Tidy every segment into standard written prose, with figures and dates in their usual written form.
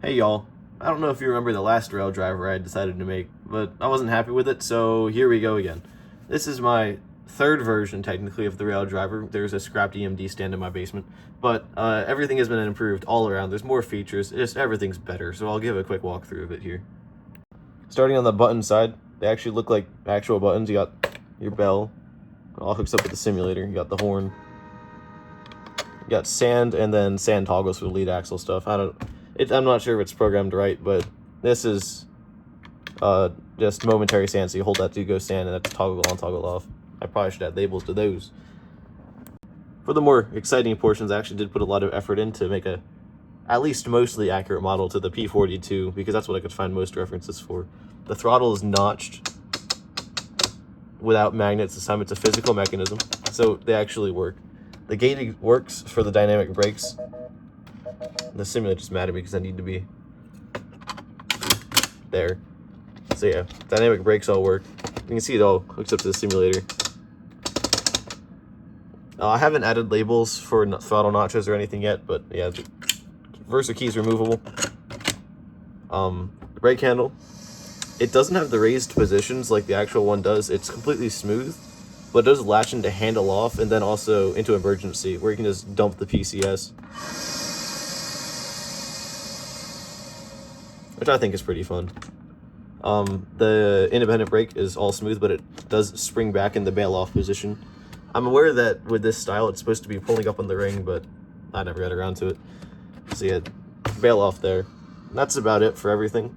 Hey y'all, I don't know if you remember the last Raildriver I decided to make, but I wasn't happy with it, so here we go again. This is my third version, technically, of the Raildriver. There's a scrapped EMD stand in my basement, but everything has been improved all around. There's more features, just everything's better, so I'll give a quick walkthrough of it here. Starting on the button side, they actually look like actual buttons. You got your bell, all hooks up with the simulator. You got the horn. You got sand, and then sand toggles for the lead axle stuff. I'm not sure if it's programmed right, but this is just momentary sand, so you hold that to go sand, and that's toggle on, toggle off. I probably should add labels to those. For the more exciting portions, I actually did put a lot of effort in to make a at least mostly accurate model to the P42, because that's what I could find most references for. The throttle is notched without magnets this time. It's a physical mechanism, so they actually work. The gating works for the dynamic brakes. The simulator's mad at me because I need to be there. So yeah, dynamic brakes all work. You can see it all hooks up to the simulator. I haven't added labels for throttle notches or anything yet, but yeah, the reverser key is removable. The brake handle, it doesn't have the raised positions like the actual one does. It's completely smooth, but it does latch into handle off and then also into emergency, where you can just dump the PCS, which I think is pretty fun. The independent brake is all smooth, but it does spring back in the bail off position. I'm aware that with this style it's supposed to be pulling up on the ring, but I never got around to it. So yeah, bail off there. That's about it for everything.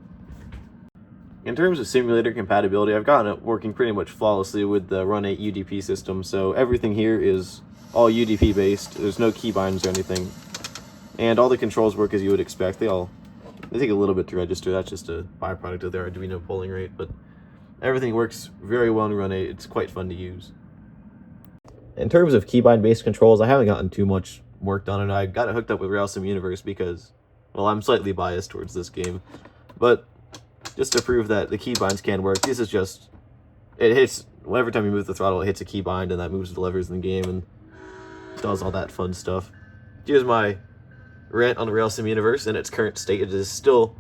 In terms of simulator compatibility, I've gotten it working pretty much flawlessly with the Run 8 UDP system, so everything here is all UDP based. There's no keybinds or anything. And all the controls work as you would expect. They take a little bit to register. That's just a byproduct of their Arduino polling rate, but everything works very well in Run 8. It's quite fun to use. In terms of keybind-based controls, I haven't gotten too much work done, and I got it hooked up with Railsim Universe because, well, I'm slightly biased towards this game. But just to prove that the keybinds can work, this is just, it hits, whenever time you move the throttle, it hits a keybind, and that moves the levers in the game and does all that fun stuff. Here's my rant on the Railsim Universe in its current state. It is still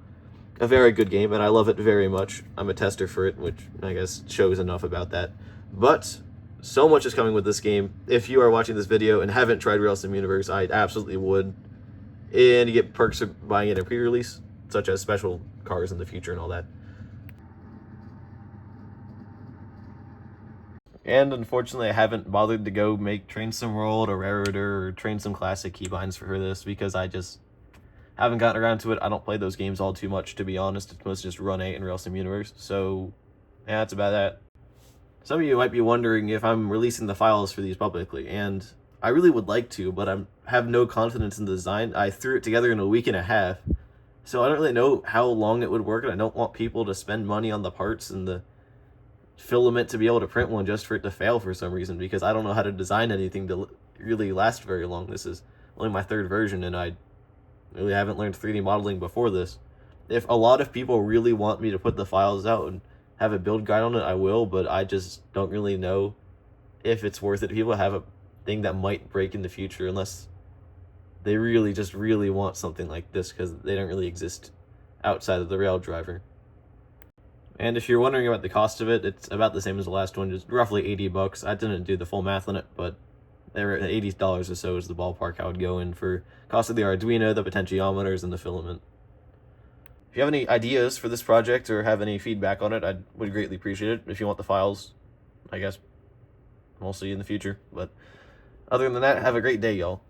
a very good game, and I love it very much. I'm a tester for it, which I guess shows enough about that. But so much is coming with this game. If you are watching this video and haven't tried Railsim Universe, I absolutely would. And you get perks for buying it in pre-release, such as special cars in the future and all that. And unfortunately, I haven't bothered to go make Train Sim World or Railroader or Train Sim Classic keybinds for this because I just haven't gotten around to it. I don't play those games all too much, to be honest. It's mostly just Run 8 and Railsim Universe. So yeah, that's about that. Some of you might be wondering if I'm releasing the files for these publicly, and I really would like to, but I have no confidence in the design. I threw it together in a week and a half, so I don't really know how long it would work, and I don't want people to spend money on the parts and the filament to be able to print one just for it to fail for some reason, because I don't know how to design anything to really last very long. This is only my third version, and I really haven't learned 3D modeling before this. If a lot of people really want me to put the files out and have a build guide on it, I will, but I just don't really know if it's worth it. People have a thing that might break in the future unless they really just really want something like this, because they don't really exist outside of the Raildriver. And if you're wondering about the cost of it, it's about the same as the last one, just roughly 80 bucks. I didn't do the full math on it, but they're at $80 or so is the ballpark I would go in for cost of the Arduino, the potentiometers, and the filament. If you have any ideas for this project or have any feedback on it, I would greatly appreciate it. If you want the files, I guess we'll see you in the future. But other than that, have a great day, y'all.